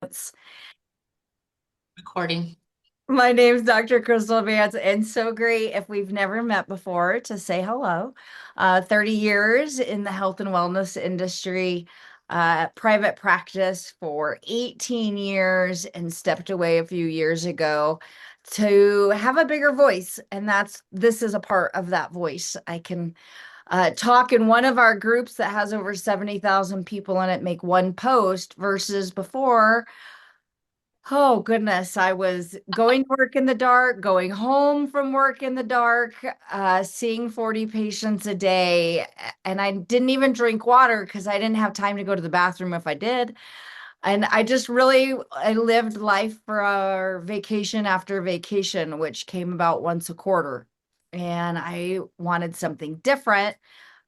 Vance. Recording. My name's Dr. Kristal Vance, and so great if we've never met before to say hello. 30 years in the health and wellness industry, private practice for 18 years, and stepped away a few years ago to have a bigger voice. And this is a part of that voice. I can talk in one of our groups that has over 70,000 people in it, make one post versus before. Oh goodness, I was going to work in the dark, going home from work in the dark, seeing 40 patients a day, and I didn't even drink water because I didn't have time to go to the bathroom if I did. And I lived life for a vacation after vacation, which came about once a quarter. And I wanted something different,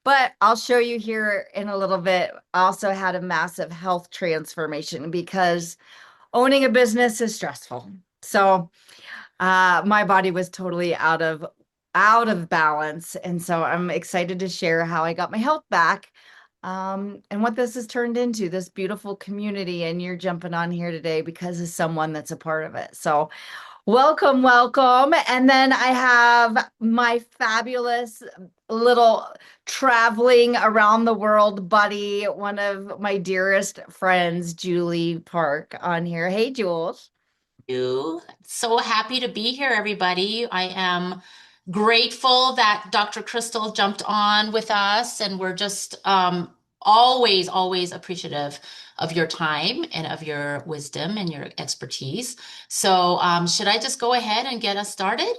but I'll show you here in a little bit. I also had a massive health transformation because owning a business is stressful. So my body was totally out of balance. And so I'm excited to share how I got my health back, and what this has turned into, this beautiful community. And you're jumping on here today because of someone that's a part of it. So welcome, welcome. And then I have my fabulous little traveling around the world buddy, one of my dearest friends, Julie Park, on here. Hey, Jules. You. So happy to be here, everybody. I am grateful that Dr. Crystal jumped on with us, and we're just always appreciative of your time and of your wisdom and your expertise. So, should I just go ahead and get us started?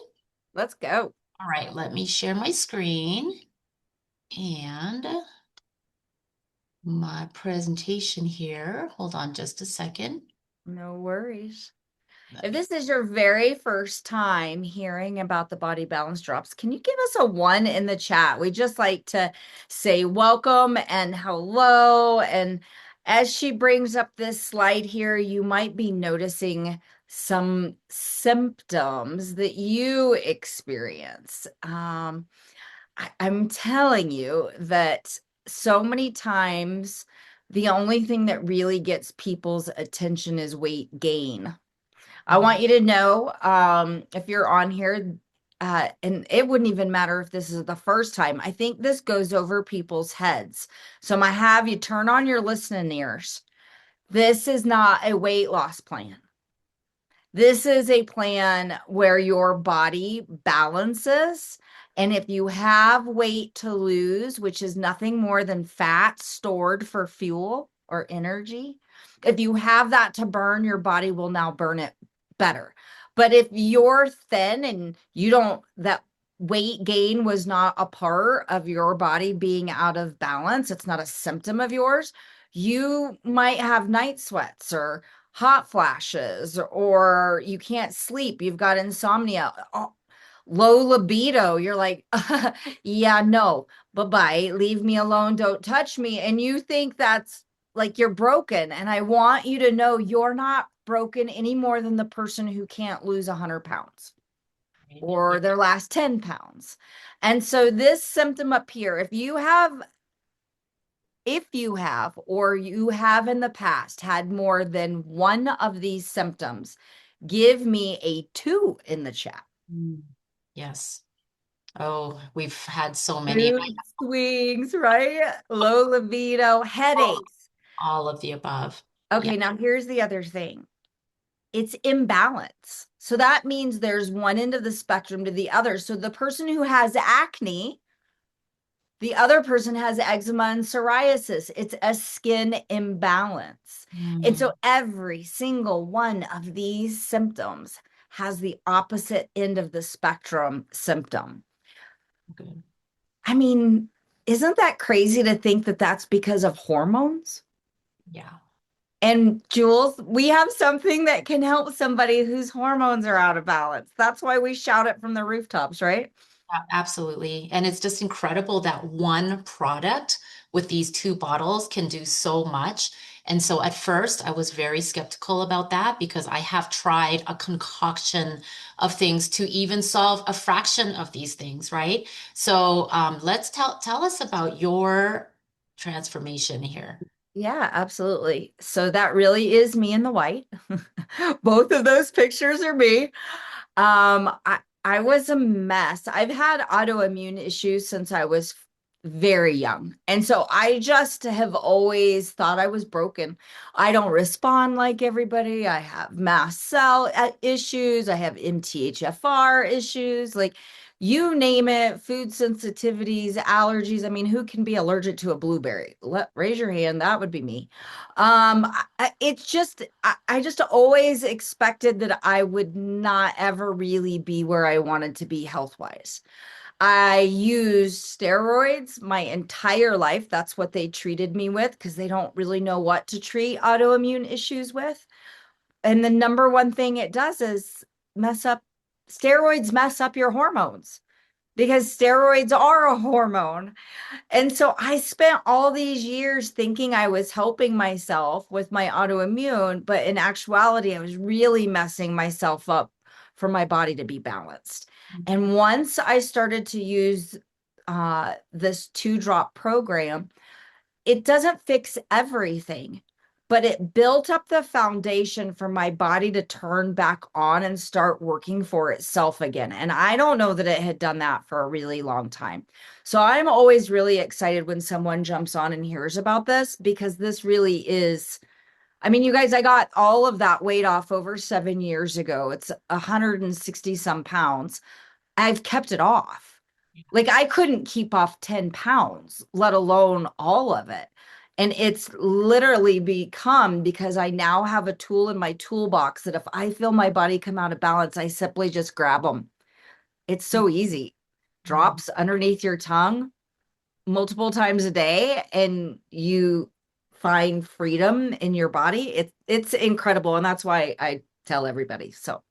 Let's go. All right, let me share my screen and my presentation here. Hold on just a second. No worries. Let If me. this is your very first time hearing about the body balance drops, can you give us a one in the chat? We just like to say welcome and hello. And as she brings up this slide here, you might be noticing some symptoms that you experience. I'm telling you that so many times the only thing that really gets people's attention is weight gain. I Mhm. want you to know, if you're on here, and it wouldn't even matter if this is the first time. I think this goes over people's heads. So I'm gonna have you turn on your listening ears. This is not a weight loss plan. This is a plan where your body balances. And if you have weight to lose, which is nothing more than fat stored for fuel or energy, if you have that to burn, your body will now burn it better. But if you're thin and you don't, that weight gain was not a part of your body being out of balance, it's not a symptom of yours, you might have night sweats or hot flashes, or you can't sleep, you've got insomnia, low libido. You're like, yeah, no, bye-bye, leave me alone, don't touch me. And you think that's like you're broken. And I want you to know you're not broken any more than the person who can't lose 100 pounds Yeah. or their last 10 pounds. And so this symptom up here, if you have or you have in the past had more than one of these symptoms, give me a two in the chat. Mm. Yes. Oh, we've had so many. Mood swings, right? Low libido, All headaches. all of the above. Yeah. Okay, now here's the other thing. It's imbalance. So that means there's one end of the spectrum to the other. So the person who has acne, the other person has eczema and psoriasis. It's a skin imbalance. And Mm. so every single one of these symptoms has the opposite end of the spectrum symptom. Good. I mean, isn't that crazy to think that that's because of hormones? Yeah. And Jules, we have something that can help somebody whose hormones are out of balance. That's why we shout it from the rooftops, right? Absolutely. And it's just incredible that one product with these two bottles can do so much. And so at first, I was very skeptical about that because I have tried a concoction of things to even solve a fraction of these things, right? So let's tell us about your transformation here. Yeah, absolutely. So that really is me in the white. Both of those pictures are me. I was a mess. I've had autoimmune issues since I was very young. And so I just have always thought I was broken. I don't respond like everybody. I have mast cell issues. I have MTHFR issues. Like you name it, food sensitivities, allergies. I mean, who can be allergic to a blueberry? Raise your hand. That would be me. It's just, I just always expected that I would not ever really be where I wanted to be health wise. I used steroids my entire life. That's what they treated me with because they don't really know what to treat autoimmune issues with. And the number one thing it does is mess up, steroids mess up your hormones because steroids are a hormone. And so I spent all these years thinking I was helping myself with my autoimmune, but in actuality, I was really messing myself up for my body to be balanced. And once I started to use this 2-drop program, it doesn't fix everything, but it built up the foundation for my body to turn back on and start working for itself again. And I don't know that it had done that for a really long time. So I'm always really excited when someone jumps on and hears about this because this really is. I mean, you guys, I got all of that weight off over 7 years ago. It's 160 some pounds. I've kept it off. Like I couldn't keep off 10 pounds, let alone all of it. And it's literally become because I now have a tool in my toolbox that if I feel my body come out of balance, I simply just grab them. It's so easy. Mhm. Drops underneath your tongue multiple times a day, and you find freedom in your body. It's incredible. And that's why I tell everybody. So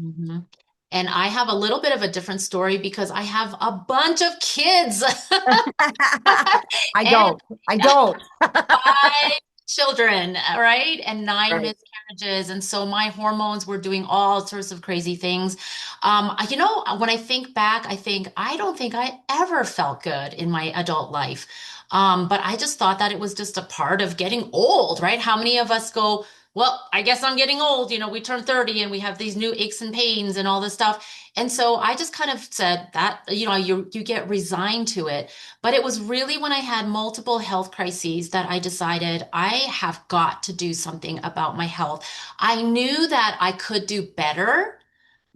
Mhm. And I have a little bit of a different story because I have a bunch of kids I and don't. I don't. 5 children, right? And nine Right. miscarriages. And so my hormones were doing all sorts of crazy things. When I think back, I think I don't think I ever felt good in my adult life. But I just thought that it was just a part of getting old, right? How many of us go, well, I guess I'm getting old. We turn 30 and we have these new aches and pains and all this stuff. And so I just kind of said that, you get resigned to it. But it was really when I had multiple health crises that I decided I have got to do something about my health. I knew that I could do better,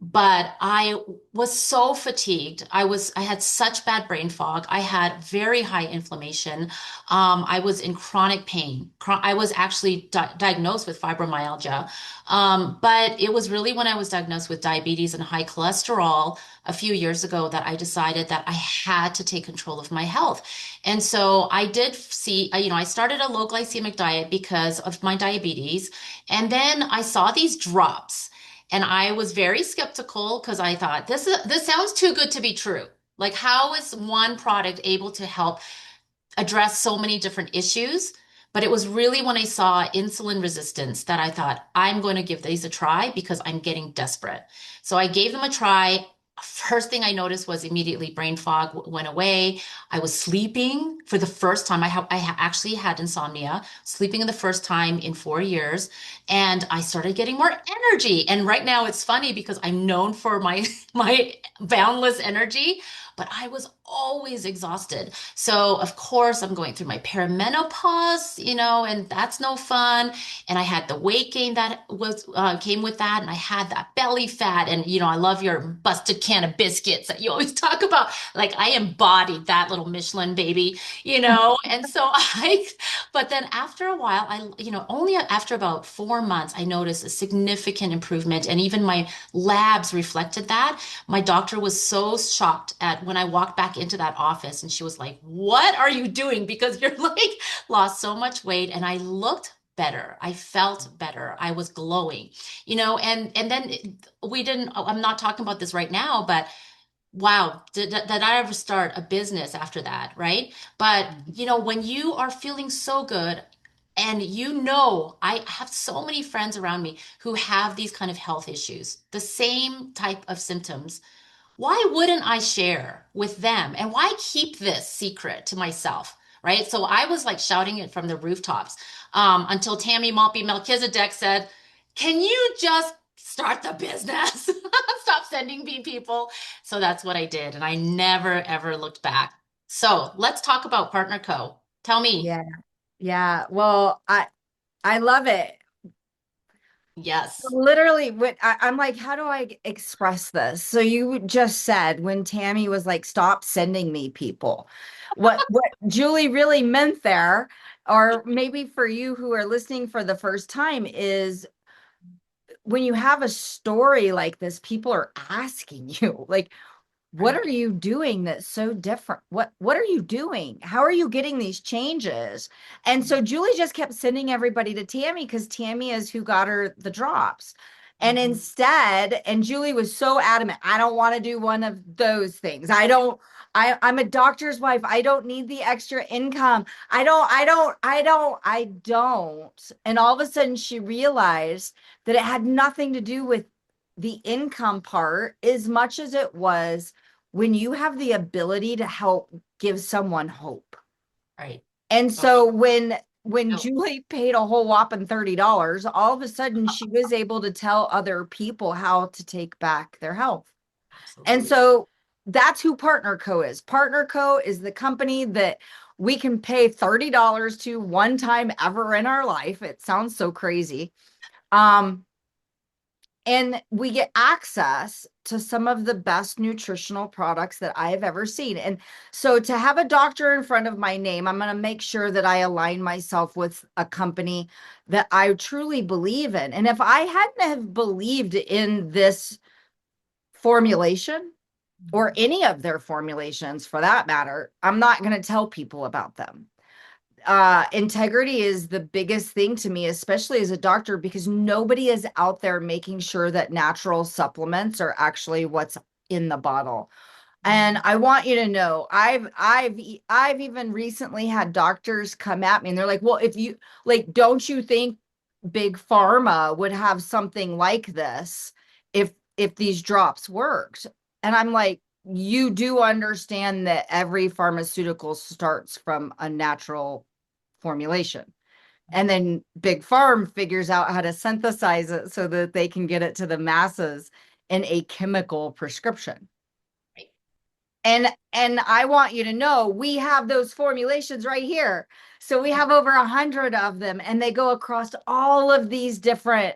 but I was so fatigued. I had such bad brain fog. I had very high inflammation. I was in chronic pain. I was actually diagnosed with fibromyalgia. But it was really when I was diagnosed with diabetes and high cholesterol a few years ago that I decided that I had to take control of my health. And so I did see, I started a low glycemic diet because of my diabetes. And then I saw these drops. And I was very skeptical because I thought this sounds too good to be true. Like, how is one product able to help address so many different issues? But it was really when I saw insulin resistance that I thought, I'm going to give these a try because I'm getting desperate. So I gave them a try. First thing I noticed was immediately brain fog went away. I was sleeping for the first time. Actually had insomnia, sleeping in the first time in 4 years, and I started getting more energy. And right now it's funny because I'm known for my my boundless energy, but I was always exhausted. So of course I'm going through my perimenopause, and that's no fun. And I had the weight gain that was came with that, and I had that belly fat. And I love your busted can of biscuits that you always talk about. Like I embodied that little Michelin baby, And so but then after a while, only after about 4 months, I noticed a significant improvement, and even my labs reflected that. My doctor was so shocked at when I walked back into that office, and she was like, "What are you doing? Because you're like lost so much weight." And I looked better. I felt better. I was glowing, and then we didn't, I'm not talking about this right now, but wow, did I ever start a business after that, right? But when you are feeling so good, and I have so many friends around me who have these kind of health issues, the same type of symptoms. Why wouldn't I share with them? And why keep this secret to myself? Right. So I was like shouting it from the rooftops until Tammy Maltby Melchizedek said, can you just start the business? Stop sending me people. So that's what I did. And I never, ever looked back. So let's talk about Partner Co. Tell me. Yeah. Yeah. Well, I love it. Yes. Literally, I'm like, how do I express this? So you just said when Tammy was like, stop sending me people. What Julie really meant there, or maybe for you who are listening for the first time, is when you have a story like this, people are asking you, like, what Right. are you doing that's so different? What are you doing? How are you getting these changes? And so Julie just kept sending everybody to Tammy because Tammy is who got her the drops. And Mhm. instead, and Julie was so adamant, I don't want to do one of those things. I'm a doctor's wife. I don't need the extra income. I don't. And all of a sudden she realized that it had nothing to do with the income part as much as it was when you have the ability to help give someone hope. Right. And Oh, so when no, Julie paid a whole whopping $30, all of a sudden she was able to tell other people how to take back their health. And absolutely. so that's who Partner Co is. Partner Co is the company that we can pay $30 to one time ever in our life. It sounds so crazy. Um, and we get access to some of the best nutritional products that I've ever seen. And so to have a doctor in front of my name, I'm going to make sure that I align myself with a company that I truly believe in. And if I hadn't have believed in this formulation or any of their formulations for that matter, I'm not going to tell people about them. Integrity is the biggest thing to me, especially as a doctor, because nobody is out there making sure that natural supplements are actually what's in the bottle. And Mhm. I want you to know, I've even recently had doctors come at me and they're like, "Well, if you like, don't you think big pharma would have something like this if these drops worked?" And I'm like, "You do understand that every pharmaceutical starts from a natural formulation. And then Big Farm figures out how to synthesize it so that they can get it to the masses in a chemical prescription." Right. And I want you to know we have those formulations right here. So we have over 100 of them, and they go across all of these different,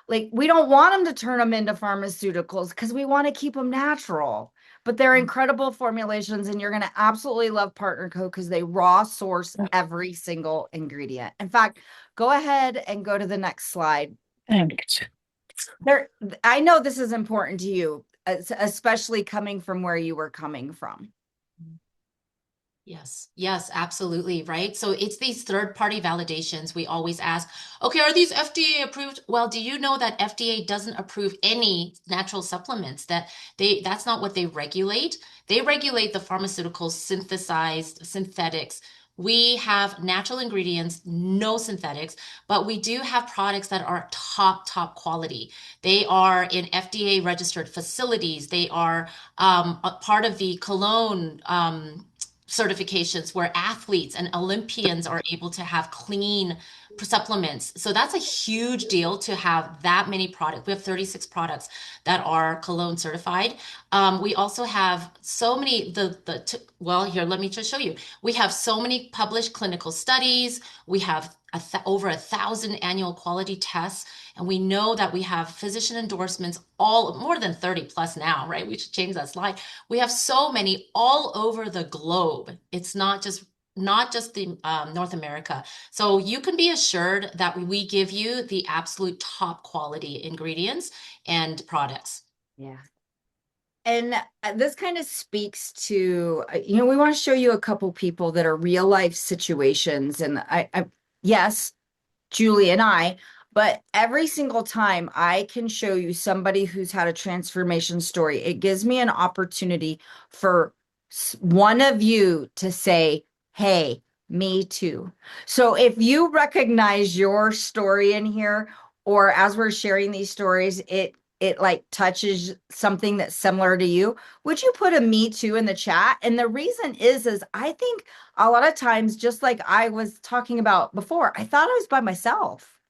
like, we don't want them to turn them into pharmaceuticals because we want to keep them natural. But they're incredible formulations, and you're going to absolutely love Partner Co because they raw source every single ingredient. In fact, go ahead and go to the next slide. Thanks. There, I know this is important to you, especially coming from where you were coming from. Yes, yes, absolutely, right? So it's these third-party validations. We always ask, okay, are these FDA approved? Well, do you know that FDA doesn't approve any natural supplements? That's not what they regulate. They regulate the pharmaceuticals, synthesized synthetics. We have natural ingredients, no synthetics, but we do have products that are top quality. They are in FDA registered facilities. They are a part of the Cologne certifications where athletes and Olympians are able to have clean supplements. So that's a huge deal to have that many products. We have 36 products that are Cologne certified. We also have so many well, here, let me just show you. We have so many published clinical studies. We have over 1,000 annual quality tests. And we know that we have physician endorsements, all more than 30 plus now, right? We should change that slide. We have so many all over the globe. It's not just the North America. So you can be assured that we give you the absolute top quality ingredients and products. Yeah. And this kind of speaks to, we want to show you a couple people that are real life situations. And yes, Julie and I, but every single time I can show you somebody who's had a transformation story, it gives me an opportunity for one of you to say, "Hey, me too." So if you recognize your story in here, or as we're sharing these stories, it like touches something that's similar to you, would you put a "me too" in the chat? And the reason is I think a lot of times, just like I was talking about before, I thought I was by myself.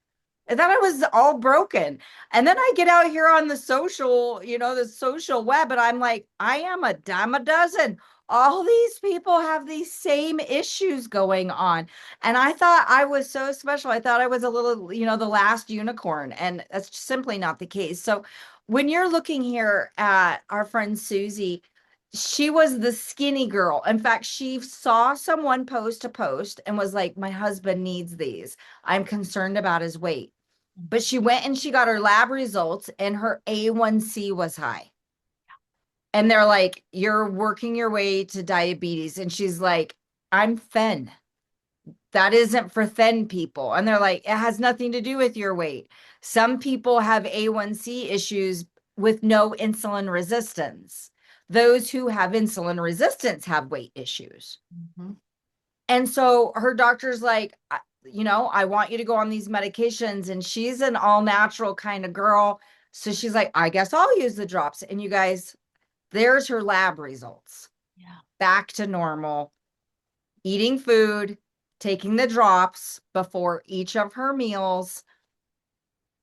I thought I was all broken. And then I get out here on the social, the social web, and I'm like, I am a dime a dozen. All these people have these same issues going on. And I thought I was so special. I thought I was a little, the last unicorn. And that's simply not the case. So when you're looking here at our friend Susie, she was the skinny girl. In fact, she saw someone post a post and was like, my husband needs these. I'm concerned about his weight. But she went and she got her lab results and her A1C was high. And they're like, you're working your way to diabetes. And she's like, I'm thin. That isn't for thin people. And they're like, it has nothing to do with your weight. Some people have A1C issues with no insulin resistance. Those who have insulin resistance have weight issues. Mhm. And so her doctor's like, I want you to go on these medications. And she's an all natural kind of girl. So she's like, I guess I'll use the drops. And you guys, there's her lab results Yeah. back to normal, eating food, taking the drops before each of her meals.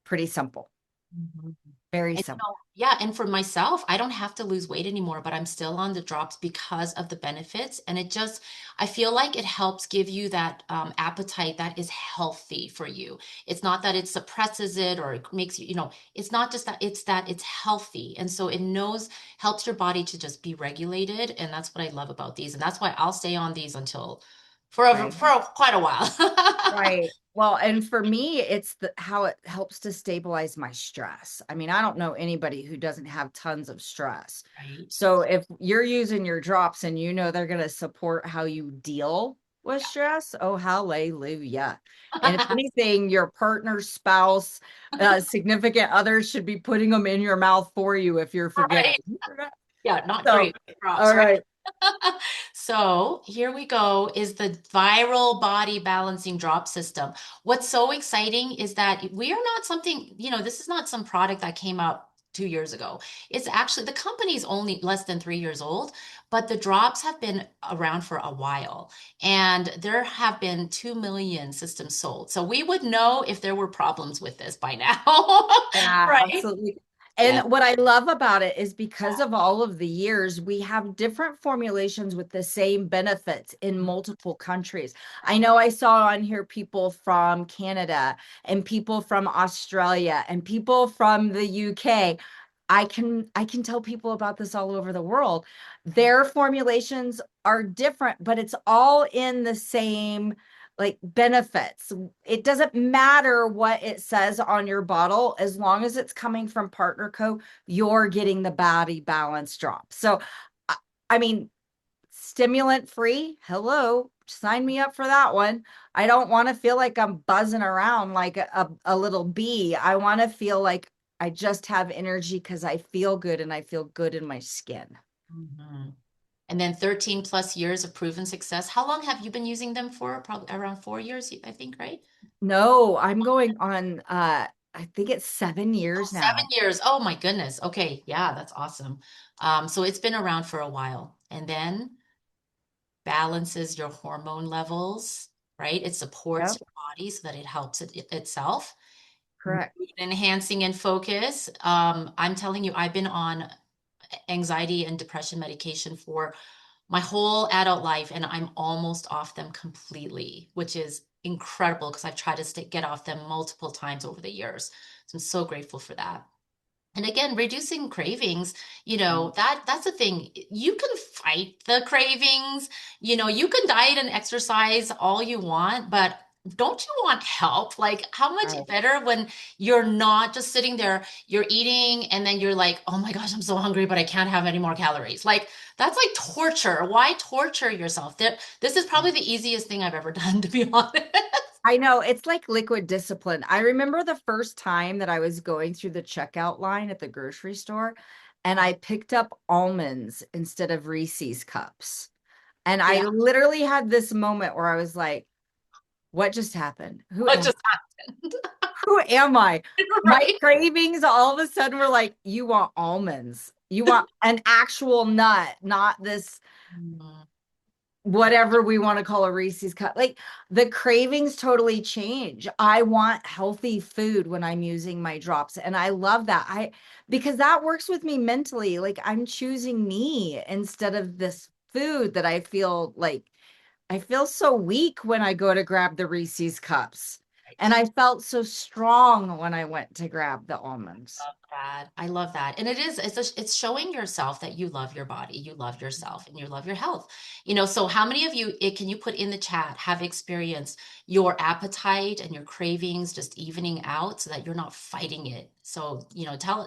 Pretty simple, Mhm. very And simple. yeah, and for myself, I don't have to lose weight anymore, but I'm still on the drops because of the benefits. And I feel like it helps give you that appetite that is healthy for you. It's not that it suppresses it or it makes you, it's not just that it's healthy. And so helps your body to just be regulated. And that's what I love about these. And that's why I'll stay on these until Right. for quite a while. Right. Well, and for me, it's how it helps to stabilize my stress. I mean, I don't know anybody who doesn't have tons of stress. Right. So if you're using your drops and they're going to support how you deal with stress, oh, hallelujah. And if anything, your partner, spouse, significant others should be putting them in your mouth for you if you're Right. forgetting. Yeah, not So, great drops, all right? right. So here we go is the viral body balancing drop system. What's so exciting is that we are not something, this is not some product that came out 2 years ago. It's actually the company's only less than 3 years old, but the drops have been around for a while. And there have been 2 million systems sold. So we would know if there were problems with this by now. Yeah, Right? absolutely. Yeah. And what I love about it is because of all of the years, we have different formulations with the same benefits in multiple countries. I know I saw on here people from Canada and people from Australia and people from the UK. I can tell people about this all over the world. Their formulations are different, but it's all in the same like benefits. It doesn't matter what it says on your bottle as long as it's coming from Partner Co, you're getting the body balance drop. So I I mean, stimulant free, hello, sign me up for that one. I don't want to feel like I'm buzzing around like a little bee. I want to feel like I just have energy because I feel good and I feel good in my skin. Mhm. And then 13 plus years of proven success. How long have you been using them for? Probably around 4 years, I think, right? No, I'm going on I think it's 7 years 7 years. Oh my goodness. Okay. Yeah, that's awesome. So it's been around for a while. And then balances your hormone levels, right? It supports now. your body so that it helps itself. Mood Correct. enhancing and focus. I'm telling you, I've been on anxiety and depression medication for my whole adult life, and I'm almost off them completely, which is incredible because I've tried to get off them multiple times over the years. So I'm so grateful for that. And again, reducing cravings, that's the thing. You can fight the cravings, you can diet and exercise all you want, but don't you want help? Like, how much Right. better when you're not just sitting there, you're eating, and then you're like, oh my gosh, I'm so hungry, but I can't have any more calories. Like, that's like torture. Why torture yourself? This is probably the easiest thing I've ever done, to be honest. I know it's like liquid discipline. I remember the first time that I was going through the checkout line at the grocery store and I picked up almonds instead of Reese's cups. And I Yeah, literally had this moment where I was like, what just happened? what just happened? Who am I? My Right? cravings all of a sudden were like, you want almonds. You want an actual nut, not this. Mm. whatever we want to call a Reese's cup. Like the cravings totally change. I want healthy food when I'm using my drops. And I love that. Because that works with me mentally. Like I'm choosing me instead of this food that I feel like I feel so weak when I go to grab the Reese's cups. And Right. I felt so strong when I went to grab the almonds. Love that. I love that. And it's showing yourself that you love your body, you love yourself, and you love your health. So how many of you, can you put in the chat, have experienced your appetite and your cravings just evening out so that you're not fighting it? So,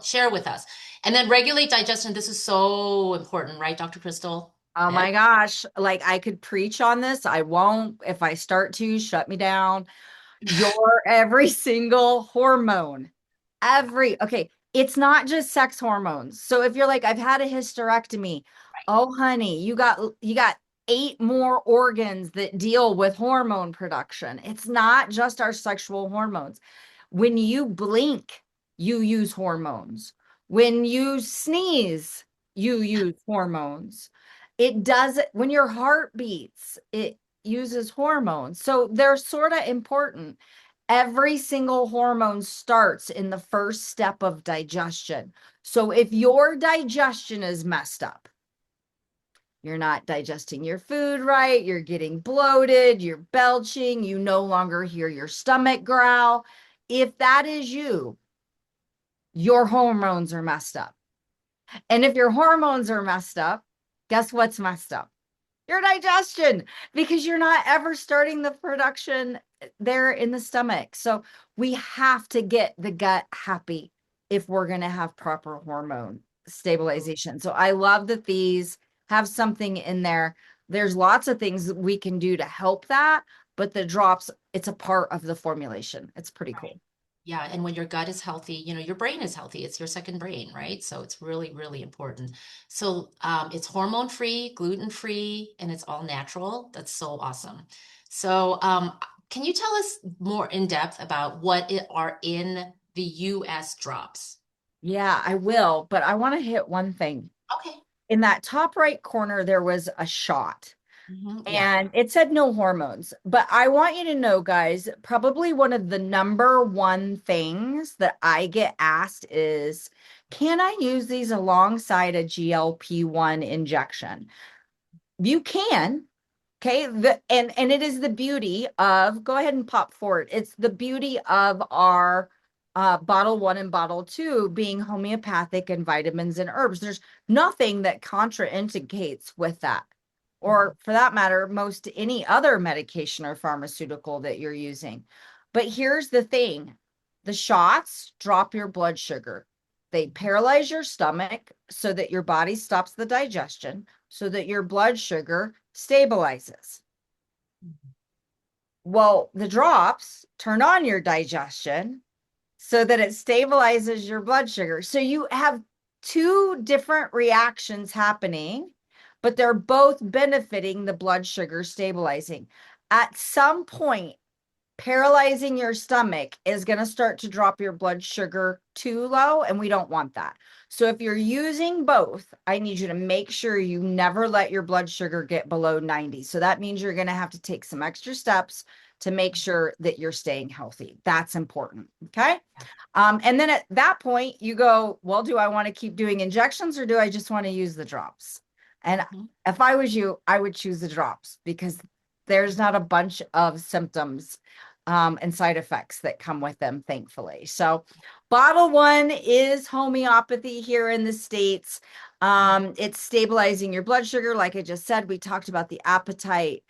share with us. And then regulate digestion. This is so important, right, Dr. Crystal? Oh my gosh, like I could preach on this. I won't. If I start to, shut me down. Your every single hormone, okay, it's not just sex hormones. So if you're like, I've had a hysterectomy, oh honey, you got eight more organs that deal with hormone production. It's not just our sexual hormones. When you blink, you use hormones. When you sneeze, you use hormones. It does it when your heart beats, it uses hormones. So they're sort of important. Every single hormone starts in the first step of digestion. So if your digestion is messed up, you're not digesting your food right, you're getting bloated, you're belching, you no longer hear your stomach growl. If that is you, your hormones are messed up. And if your hormones are messed up, guess what's messed up? Your digestion, because you're not ever starting the production there in the stomach. So we have to get the gut happy if we're going to have proper hormone stabilization. So I love that these have something in there. There's lots of things that we can do to help that, but the drops, it's a part of the formulation. It's pretty Right. cool. Yeah, and when your gut is healthy, your brain is healthy. It's your second brain, right? So it's really, really important. So it's hormone free, gluten free, and it's all natural. That's so awesome. So can you tell us more in depth about are in the US drops? Yeah, I will, but I want to hit one thing. Okay. In that top right corner, there was a shot. Yeah. And it said no hormones. But I want you to know, guys, probably one of the number one things that I get asked is, can I use these alongside a GLP-1 injection? You can. Okay. And it is the beauty of, go ahead and pop forward. It's the beauty of our bottle one and bottle two being homeopathic and vitamins and herbs. There's nothing that contraindicates with that. Or for that matter, most any other medication or pharmaceutical that you're using. But here's the thing, the shots drop your blood sugar. They paralyze your stomach so that your body stops the digestion, so that your blood sugar stabilizes. Well, the drops turn on your digestion so that it stabilizes your blood sugar. So you have two different reactions happening, but they're both benefiting the blood sugar stabilizing. At some point, paralyzing your stomach is going to start to drop your blood sugar too low, and we don't want that. So if you're using both, I need you to make sure you never let your blood sugar get below 90. So that means you're going to have to take some extra steps to make sure that you're staying healthy. That's important. Okay. And then at that point, you go, well, do I want to keep doing injections or do I just want to use the drops? And Mhm. if I was you, I would choose the drops because there's not a bunch of symptoms and side effects that come with them, thankfully. So, bottle one is homeopathy here in the States. It's stabilizing your blood sugar. Like I just said, we talked about the appetite.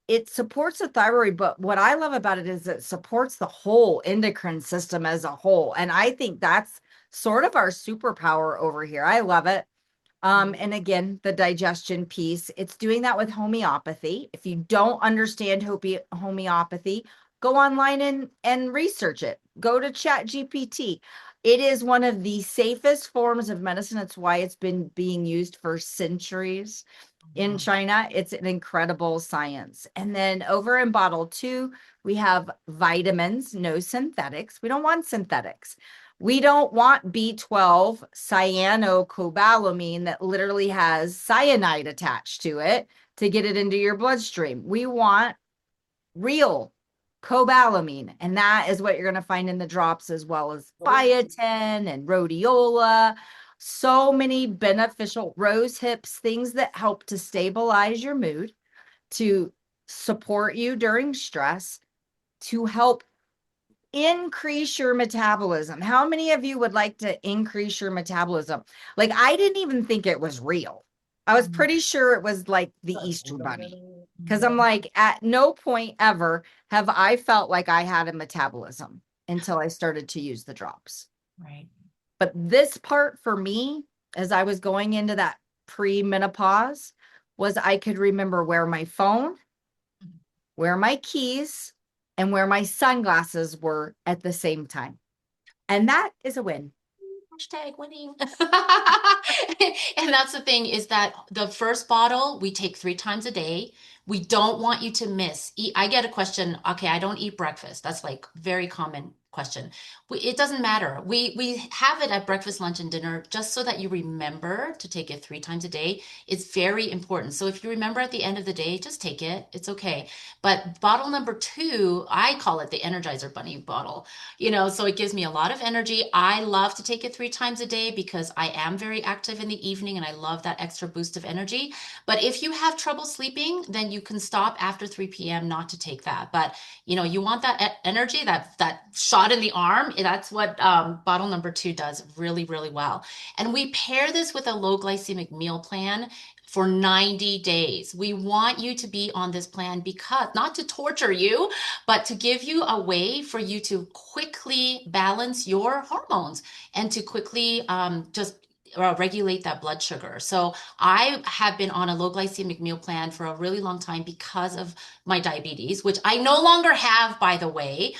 It supports the thyroid, but what I love about it is it supports the whole endocrine system as a whole. And I think that's sort of our superpower over here. I love it. And again, the digestion piece, it's doing that with homeopathy. If you don't understand homeopathy, go online and research it. Go to Chat GPT. It is one of the safest forms of medicine. It's why it's been being used for centuries in Mhm. China. It's an incredible science. And then over in bottle two, we have vitamins, no synthetics. We don't want synthetics. We don't want B12 cyanocobalamin that literally has cyanide attached to it to get it into your bloodstream. We want real cobalamin, and that is what you're going to find in the drops, as well as biotin and rhodiola. So many beneficial rose hips, things that help to stabilize your mood, to support you during stress, to help increase your metabolism. How many of you would like to increase your metabolism? Like, I didn't even think it was real. I was pretty sure it was like the Easter Bunny, because I'm like, at no point ever have I felt like I had a metabolism until I started to use the drops. Right. But this part for me, as I was going into that pre-menopause, was I could remember where my phone, where my keys, and where my sunglasses were at the same time. And that is a win. Hashtag winning. And that's the thing is that the first bottle we take 3 times a day. We don't want you to miss. I get a question, okay, I don't eat breakfast. That's like very common question. It doesn't matter. We have it at breakfast, lunch, and dinner just so that you remember to take it 3 times a day. It's very important. So if you remember at the end of the day, just take it. It's okay. But bottle number 2, I call it the Energizer Bunny bottle. So it gives me a lot of energy. I love to take it 3 times a day because I am very active in the evening and I love that extra boost of energy. But if you have trouble sleeping, then you can stop after 3 p.m. not to take that. But you want that energy, that shot in the arm. That's what bottle number 2 does really, really well. And we pair this with a low glycemic meal plan for 90 days. We want you to be on this plan because not to torture you, but to give you a way for you to quickly balance your hormones and to quickly just regulate that blood sugar. So I have been on a low glycemic meal plan for a really long time because of my diabetes, which I no longer have, by the way,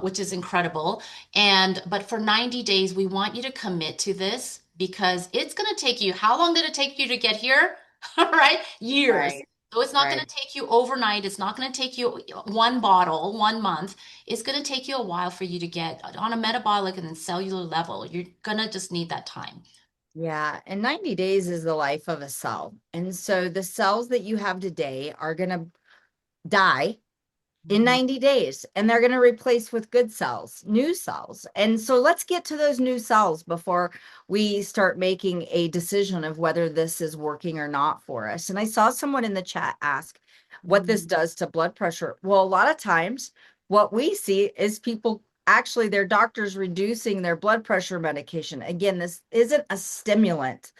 which is incredible. But for 90 days, we want you to commit to this because it's going to take you, how long did it take you to get here? Right? Years. Right, So it's not going to right. take you overnight. It's not going to take you one bottle, 1 month. It's going to take you a while for you to get on a metabolic and then cellular level. You're going to just need that time. Yeah. And 90 days is the life of a cell. And so the cells that you have today are going to die in Mhm. 90 days, and they're going to replace with good cells, new cells. And so let's get to those new cells before we start making a decision of whether this is working or not for us. And I saw someone in the chat ask what this does to blood pressure. Well, a lot of times what we see is people, actually their doctors, reducing their blood pressure medication. Again, this isn't a stimulant.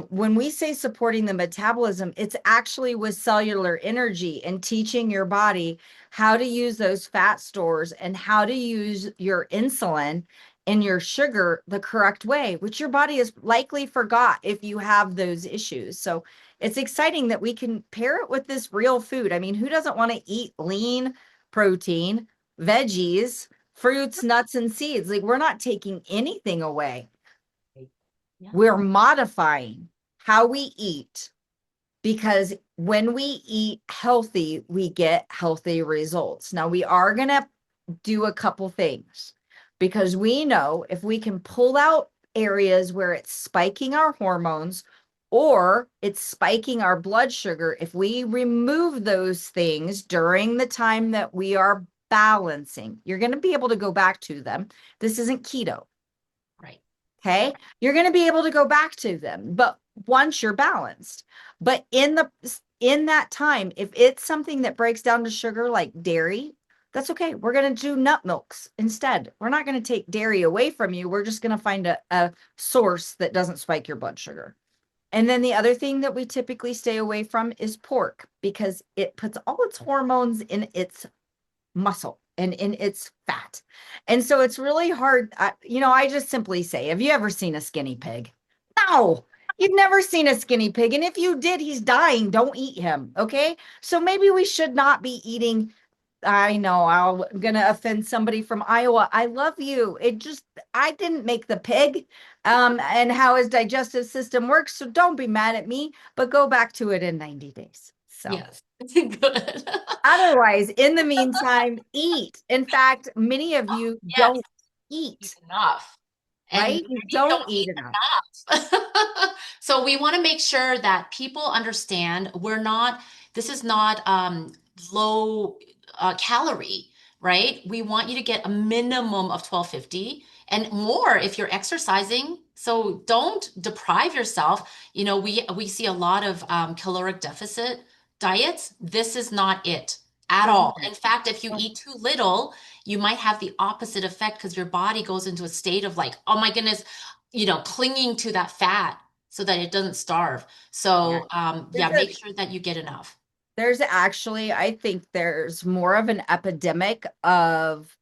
When we say supporting the metabolism, it's actually with cellular energy and teaching your body how to use those fat stores and how to use your insulin and your sugar the correct way, which your body has likely forgot if you have those issues. So it's exciting that we can pair it with this real food. I mean, who doesn't want to eat lean protein, veggies, fruits, nuts, and seeds? Like, we're not taking anything away. Yeah. We're modifying how we eat, because when we eat healthy, we get healthy results. Now, we are going to do a couple things, because we know if we can pull out areas where it's spiking our hormones or it's spiking our blood sugar, if we remove those things during the time that we are balancing, you're going to be able to go back to them. This isn't keto. Right. Okay. You're going to be able to go back to them, but once you're balanced. But in that time, if it's something that breaks down to sugar like dairy, that's okay. We're going to do nut milks instead. We're not going to take dairy away from you. We're just going to find a source that doesn't spike your blood sugar. And then the other thing that we typically stay away from is pork, because it puts all its hormones in its muscle and in its fat. And so it's really hard. I just simply say, have you ever seen a skinny pig? No, you've never seen a skinny pig. And if you did, he's dying. Don't eat him. Okay. So maybe we should not be eating. I know I'm going to offend somebody from Iowa. I love you. I didn't make the pig, and how his digestive system works. So don't be mad at me, but go back to it in 90 days. So. Yes. Good. Otherwise, in the meantime, eat. In fact, many of you Yes. don't Eat eat, enough. And right? You many don't don't eat eat enough. enough. So we want to make sure that people understand this is not low calorie, right? We want you to get a minimum of 1250 and more if you're exercising. So don't deprive yourself. We see a lot of caloric deficit diets. This is not it at all. In fact, if you eat too little, you might have the opposite effect because your body goes into a state of like, oh my goodness, clinging to that fat so that it doesn't starve. Yeah. So, There's yeah, a make sure that you get enough. there's actually, I think there's more of an epidemic of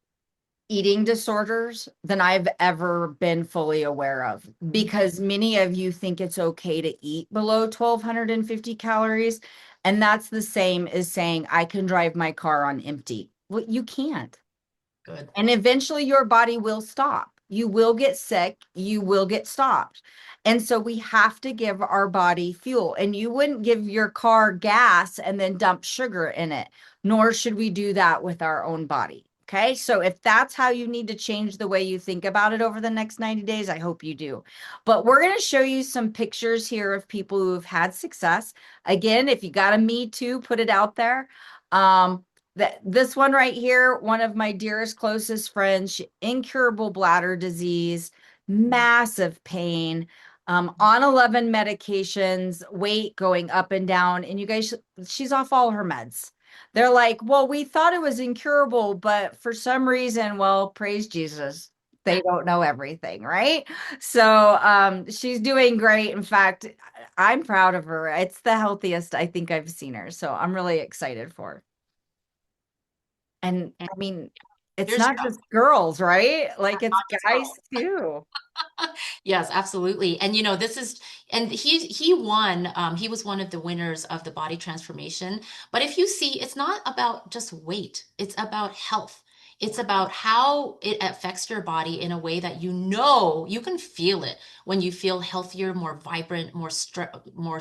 eating disorders than I've ever been fully aware of, because many of you think it's okay to eat below 1,250 calories. And that's the same as saying I can drive my car on empty. Well, you can't. Good. And eventually your body will stop. You will get sick, you will get stopped. And so we have to give our body fuel. And you wouldn't give your car gas and then dump sugar in it, nor should we do that with our own body. Okay. So if that's how you need to change the way you think about it over the next 90 days, I hope you do. But we're going to show you some pictures here of people who have had success. Again, if you got a me too, put it out there. This one right here, one of my dearest, closest friends, incurable bladder disease, massive pain, on 11 medications, weight going up and down. And you guys, she's off all her meds. They're like, well, we thought it was incurable, but for some reason, well, praise Jesus, they don't know everything, right? So she's doing great. In fact, I'm proud of her. It's the healthiest I think I've seen her. So I'm really excited for her. And And I mean, it's here's not your just girls, right? Like it's not just guys girls. too. Yes, absolutely. And this is, and he won, he was one of the winners of the body transformation. But if you see, it's not about just weight, it's about health. It's about how it affects your body in a way that you can feel it when you feel healthier, more vibrant, more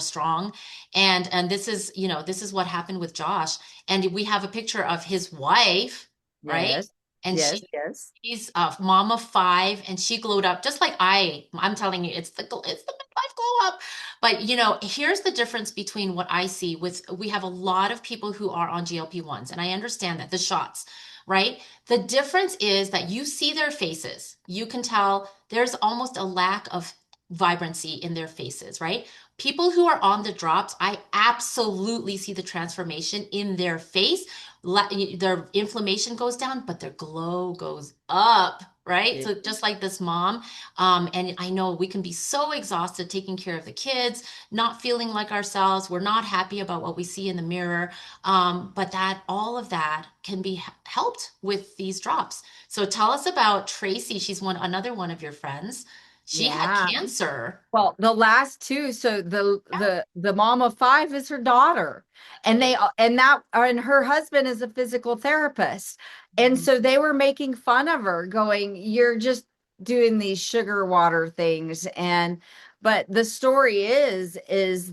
strong. And this is what happened with Josh. And we have a picture of his wife, right? Yes, And yes, yes. she's a mom of five, and she glowed up just like I'm telling you, it's the midlife glow up. But here's the difference between what I see with we have a lot of people who are on GLP-1s, and I understand that the shots, right? The difference is that you see their faces. You can tell there's almost a lack of vibrancy in their faces, right? People who are on the drops, I absolutely see the transformation in their face. Their inflammation goes down, but their glow goes up, right? Yeah. So just like this mom, and I know we can be so exhausted taking care of the kids, not feeling like ourselves. We're not happy about what we see in the mirror, but that all of that can be helped with these drops. So tell us about Tracy. She's another one of your friends. She had Yeah. cancer. Well, the last two, so the mom of five is her daughter, and they and that and her husband is a physical therapist, and so they were making fun of her, going, "You're just doing these sugar water things," and but the story is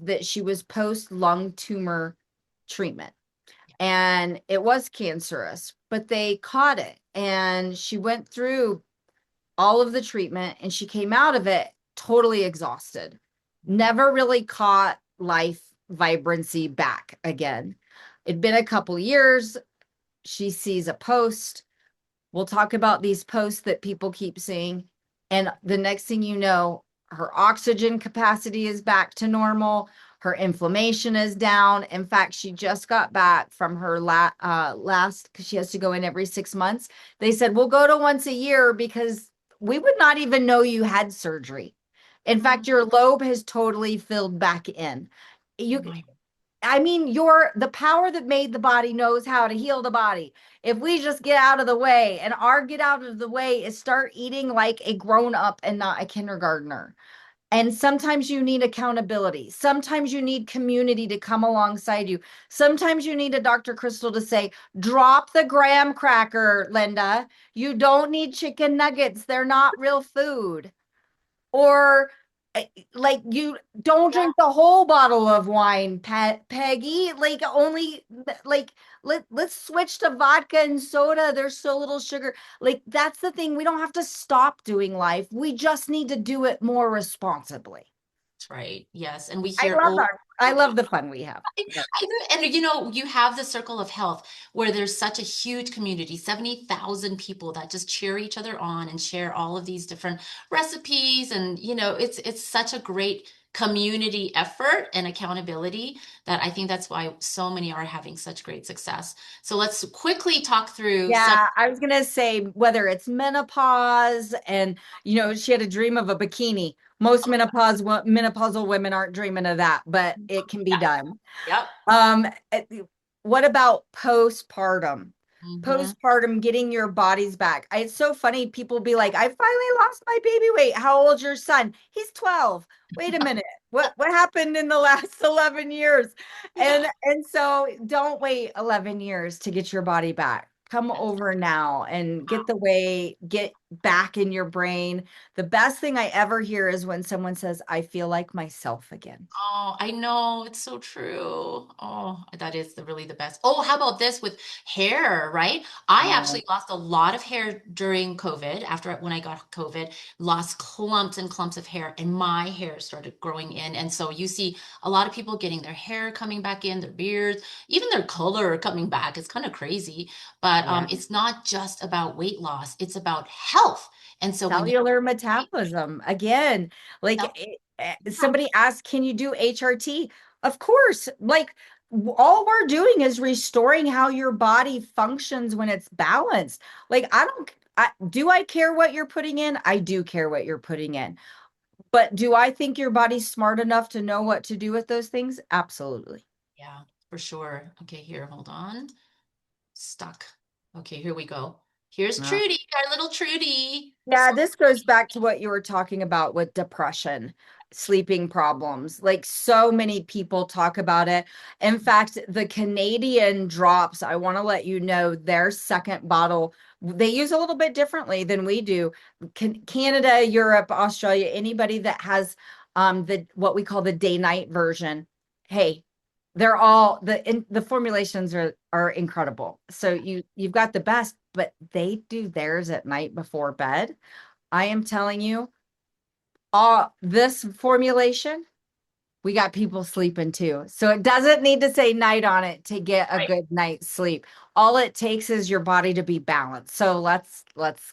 that she was post lung tumor treatment, and it was cancerous, but they caught it, and she went through all of the treatment and she came out of it totally exhausted. Never really caught life vibrancy back again. It'd been a couple years. She sees a post. We'll talk about these posts that people keep seeing. And the next thing you know, her oxygen capacity is back to normal. Her inflammation is down. In fact, she just got back from her last, because she has to go in every 6 months. They said, we'll go to once a year because we would not even know you had surgery. In fact, your lobe has totally filled back in. Oh You my. I mean, the power that made the body knows how to heal the body. If we just get out of the way, and our get out of the way is start eating like a grown up and not a kindergartner. And sometimes you need accountability. Sometimes you need community to come alongside you. Sometimes you need a Dr. Crystal to say, drop the graham cracker, Linda. You don't need chicken nuggets. They're not real food. Or like you don't Yeah. drink the whole bottle of wine, Peggy. Like only like let's switch to vodka and soda. There's so little sugar. Like that's the thing. We don't have to stop doing life. We just need to do it more responsibly. That's right. Yes. And we I hear, love oh, I love the fun we have. Yes. I know, and you have the circle of health where there's such a huge community, 70,000 people that just cheer each other on and share all of these different recipes. And, it's such a great community effort and accountability that I think that's why so many are having such great success. So let's quickly talk through some. Yeah, I was gonna say whether it's menopause and she had a dream of a bikini. Most menopausal women aren't dreaming of that, but it can be Yeah. done. Yep. Um, eh, what about postpartum? Hmm. Postpartum, getting your bodies back. It's so funny. People be like, I finally lost my baby weight. How old's your son? He's 12. Wait a minute. What happened in the last 11 years? Yeah. And so don't wait 11 years to get your body back. Come over now and get back in your brain. The best thing I ever hear is when someone says, I feel like myself again. Oh, I know. It's so true. Oh, that is really the best. Oh, how about this with hair, right? I Oh, actually lost a lot of hair during COVID, after when I got COVID, lost clumps and clumps of hair, and my hair started growing in. And so you see a lot of people getting their hair coming back in, their beards, even their color coming back. It's kind of crazy. But yeah. it's not just about weight loss, it's about health. And so when you Cellular metabolism again, like yeah, somebody asked, can you do HRT? Of course, like all we're doing is restoring how your body functions when it's balanced. Like do I care what you're putting in? I do care what you're putting in. But do I think your body's smart enough to know what to do with those things? Absolutely. yeah, for sure. Okay, here, hold on. Stuck. Okay, here we go. Here's Trudy, our little Trudy. Yeah, this goes back to what you were talking about with depression, sleeping problems. Like so many people talk about it. In fact, the Canadian drops, I want to let you know their second bottle, they use a little bit differently than we do. Canada, Europe, Australia, anybody that has the what we call the day-night version, hey, they're all the formulations are incredible. So you've got the best, but they do theirs at night before bed. I am telling you, this formulation, we got people sleeping too. So it doesn't need to say night on it to get a Right. good night's sleep. All it takes is your body to be balanced. So let's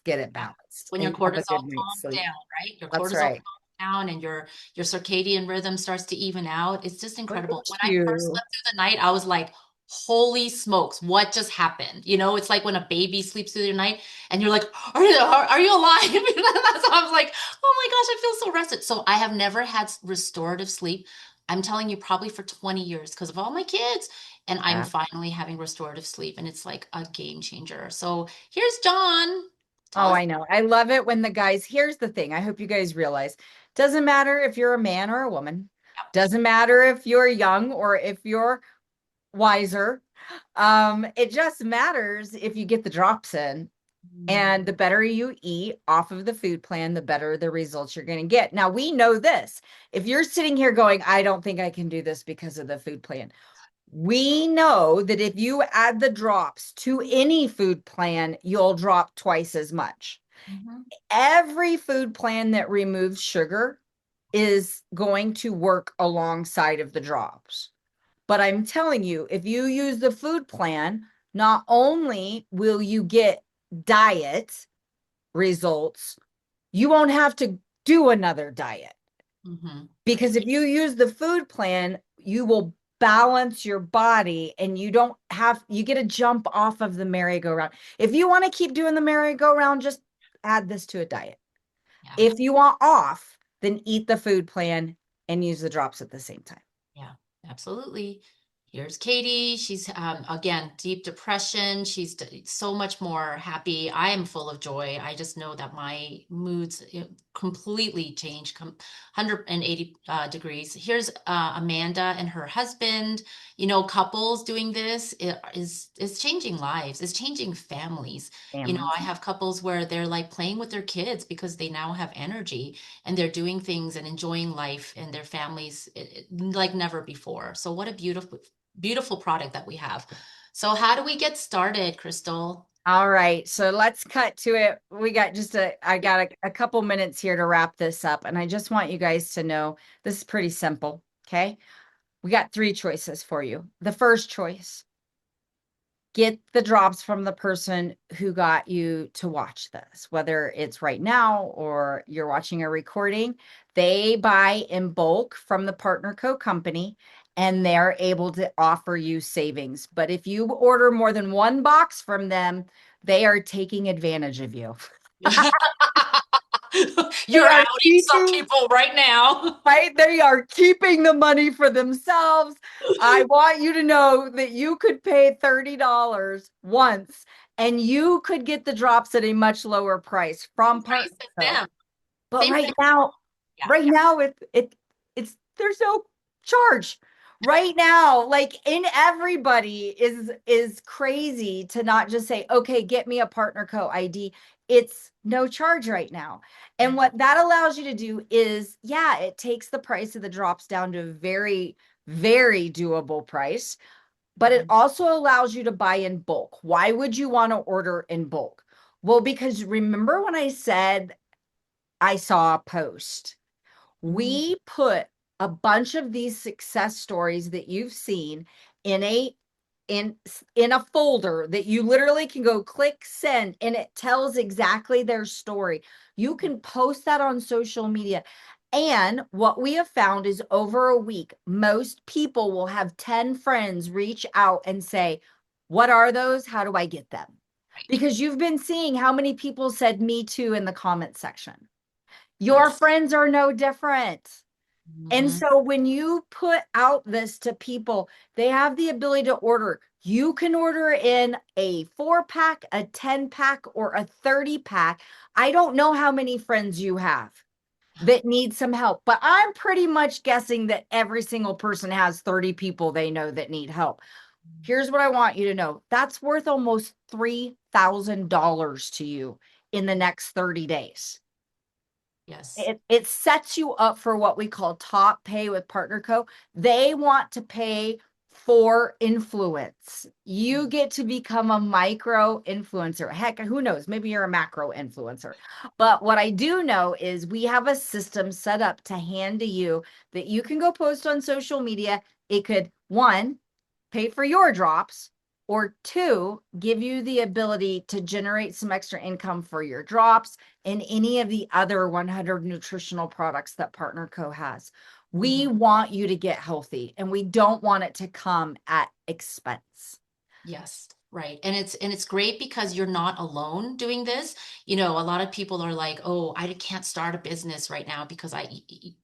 get it Yeah. balanced When your and have a cortisol good night's calms sleep. down, right? Your That's cortisol right. calms down and your circadian rhythm starts to even out. It's just Look incredible. at When I first you. slept through the night, I was like, holy smokes, what just happened? It's like when a baby sleeps through the night and you're like, are you alive? So I was like, oh my gosh, I feel so rested. So I have never had restorative sleep. I'm telling you, probably for 20 years because of all my kids. And I'm Yeah. finally having restorative sleep, and it's like a game changer. So here's John. Tell Oh, us. I know. I love it when the guys, here's the thing. I hope you guys realize, doesn't matter if you're a man or a woman. Doesn't matter if you're young or if you're wiser. It just matters if you get the drops in. Mm, And the better you eat off of the food plan, the better the results you're going to get. Now, we know this. If you're sitting here going, I don't think I can do this because of the food plan, we know that if you add the drops to any food plan, you'll drop twice as much. mhm, Every food plan that removes sugar is going to work alongside of the drops. But I'm telling you, if you use the food plan, not only will you get diet results, you won't have to do another diet. mhm. Because Right. if you use the food plan, you will balance your body and you get a jump off of the merry-go-round. If you want to keep doing the merry-go-round, just add this to a diet. Yeah. If you want off, then eat the food plan and use the drops at the same time. Yeah, absolutely. Here's Katie. She's again deep depression. She's so much more happy. I am full of joy. I just know that my moods completely changed, 180 degrees. Here's Amanda and her husband. Couples doing this is changing lives. It's changing families. I Families. have couples where they're like playing with their kids because they now have energy and they're doing things and enjoying life and their families like never before. So what a beautiful, beautiful product that we have. So how do we get started, Crystal? All right, so let's cut to it. We got I got a couple minutes here to wrap this up, and I just want you guys to know this is pretty simple. Okay. We got three choices for you. The first choice, get the drops from the person who got you to watch this, whether it's right now or you're watching a recording. They buy in bulk from the Partner Co company and they're able to offer you savings. But if you order more than one box from them, they are taking advantage of you. They You're are outing some keeping people right now. right? They are keeping the money for themselves. I want you to know that you could pay $30 once and you could get the drops at a much lower price from Nice of Partner. them. But Same right thing. now, Yeah. right now it's there's no charge. Right now, like in everybody is crazy to not just say, okay, get me a Partner Co ID. It's no charge right now. And what that allows you to do is, yeah, it takes the price of the drops down to a very, very doable price, but it Mhm. also allows you to buy in bulk. Why would you want to order in bulk? Well, because remember when I said I saw a post. Mhm. We put a bunch of these success stories that you've seen in a in in a folder that you literally can go click send and it tells exactly their story. You can post that on social media. And what we have found is over a week, most people will have 10 friends reach out and say, "What are those? How do I get them?" Right. Because you've been seeing how many people said me too in the comment section. Your Yes. friends are no different. And Mhm. so when you put out this to people, they have the ability to order. You can order in a 4 pack, a 10 pack, or a 30 pack. I don't know how many friends you have that need some help, but I'm pretty much guessing that every single person has 30 people they know that need help. Here's what I want you to know, that's worth almost $3,000 to you in the next 30 days. Yes. It sets you up for what we call top pay with Partner Co. They want to pay for influence. You get to become a micro influencer. Heck, who knows? Maybe you're a macro influencer. But what I do know is we have a system set up to hand to you that you can go post on social media. It could, one, pay for your drops, or two, give you the ability to generate some extra income for your drops and any of the other 100 nutritional products that Partner Co has. We Mhm. want you to get healthy and we don't want it to come at expense. Yes, right. And it's great because you're not alone doing this. You know, a lot of people are like, "Oh, I can't start a business right now because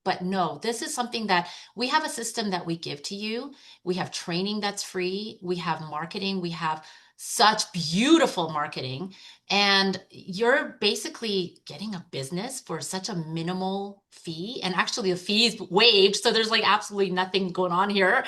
but no, this is something that we have a system that we give to you. We have training that's free. We have marketing. We have such beautiful marketing, and you're basically getting a business for such a minimal fee. And actually, the fee is waived, so there's like absolutely nothing going on here.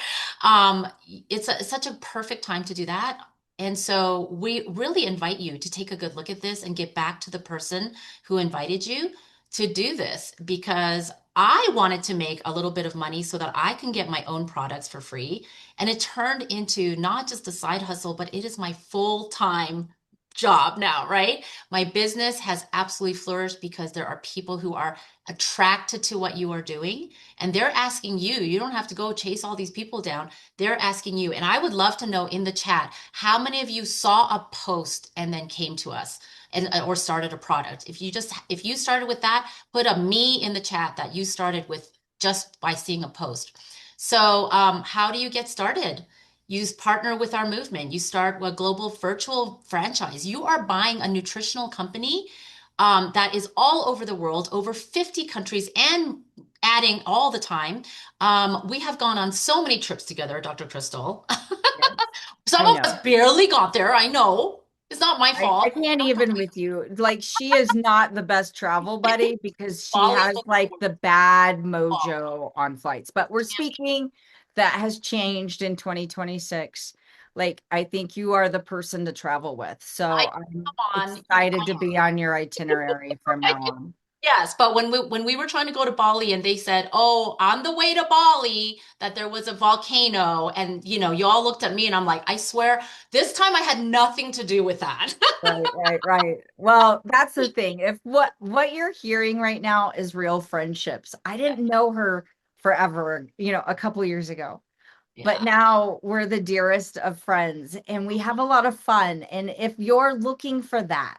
It's such a perfect time to do that. And so we really invite you to take a good look at this and get back to the person who invited you to do this because I wanted to make a little bit of money so that I can get my own products for free. And it turned into not just a side hustle, but it is my full-time job now, right? My business has absolutely flourished because there are people who are attracted to what you are doing and they're asking you. You don't have to go chase all these people down. They're asking you. And I would love to know in the chat how many of you saw a post and then came to us and or started a product. If you started with that, put a me in the chat that you started with just by seeing a post. So how do you get started? You partner with our movement. You start a global virtual franchise. You are buying a nutritional company that is all over the world, over 50 countries, and adding all the time. We have gone on so many trips together, Dr. Crystal. Yes, Some I of know. us barely got there. I know. It's not my I fault. can't even with you. Like she is not the best travel buddy because she Bali has was like the bad awful. mojo on flights. But we're speaking that has changed in 2026. Like I think you are the person to travel with. I So I'm come on. You excited to be on your itinerary from now on. Yes, but when we were trying to go to Bali and they said, "Oh, on the way to Bali, that there was a volcano," and you all looked at me and I'm like, "I swear, this time I had nothing to do with that." Right, right, right. Well, that's the thing. If what you're hearing right now is real friendships. I didn't know her forever, a couple years ago. But Yeah, now we're the dearest of friends and we have a lot of fun. And if you're looking for that,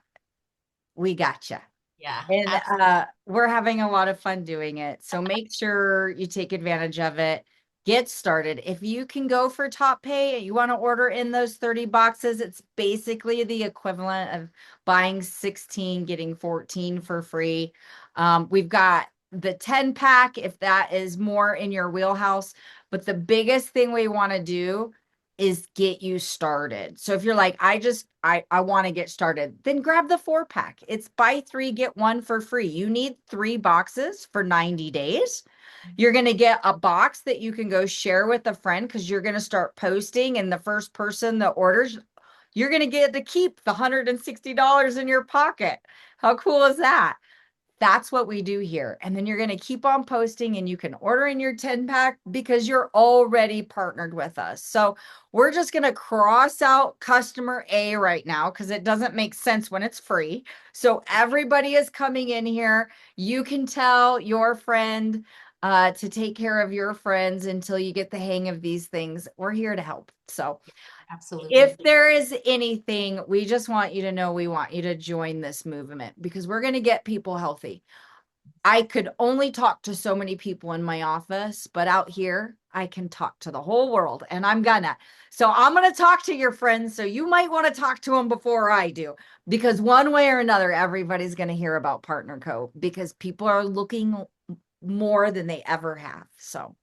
we got you. yeah, And absolutely. we're having a lot of fun doing it. So make sure you take advantage of it. Get started. If you can go for top pay and you want to order in those 30 boxes, it's basically the equivalent of buying 16, getting 14 for free. We've got the 10 pack if that is more in your wheelhouse. But the biggest thing we want to do is get you started. So if you're like, I want to get started, then grab the 4 pack. It's buy 3, get 1 for free. You need 3 boxes for 90 days. You're going to get a box that you can go share with a friend because you're going to start posting, and the first person that orders, you're going to get to keep the $160 in your pocket. How cool is that? That's what we do here. And then you're going to keep on posting and you can order in your 10 pack because you're already partnered with us. So we're just going to cross out customer A right now because it doesn't make sense when it's free. So everybody is coming in here. You can tell your friend to take care of your friends until you get the hang of these things. We're here to help. So if Absolutely. there is anything, we just want you to know we want you to join this movement because we're going to get people healthy. I could only talk to so many people in my office, but out here, I can talk to the whole world and I'm gonna. So I'm gonna talk to your friends. So you might want to talk to them before I do, because one way or another, everybody's gonna hear about Partner Co. because people are looking more than they ever have. So,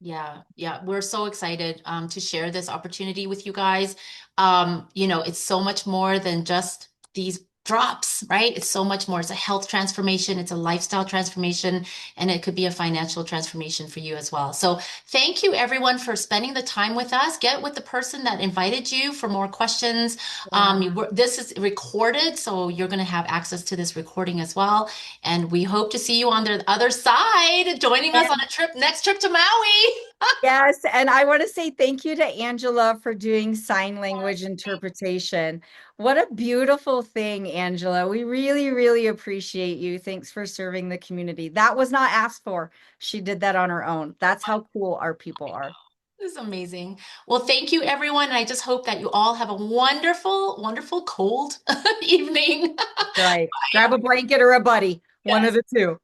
Yeah, yeah, we're so excited to share this opportunity with you guys. It's so much more than just these drops, right? It's so much more. It's a health transformation, it's a lifestyle transformation, and it could be a financial transformation for you as well. So, thank you everyone for spending the time with us. Get with the person that invited you for more questions. yeah. This is recorded, so you're going to have access to this recording as well. And we hope to see you on the other side, joining us on a next trip to Maui. Yes, and I want to say thank you to Angela for doing sign language interpretation. What a beautiful thing, Angela. We really, really appreciate you. Thanks for serving the community. That was not asked for. She did that on her own. That's how cool our people are. This is amazing. Well, thank you, everyone. I just hope that you all have a wonderful, wonderful cold evening. Right. Grab a blanket or a buddy, one of Yes. the two.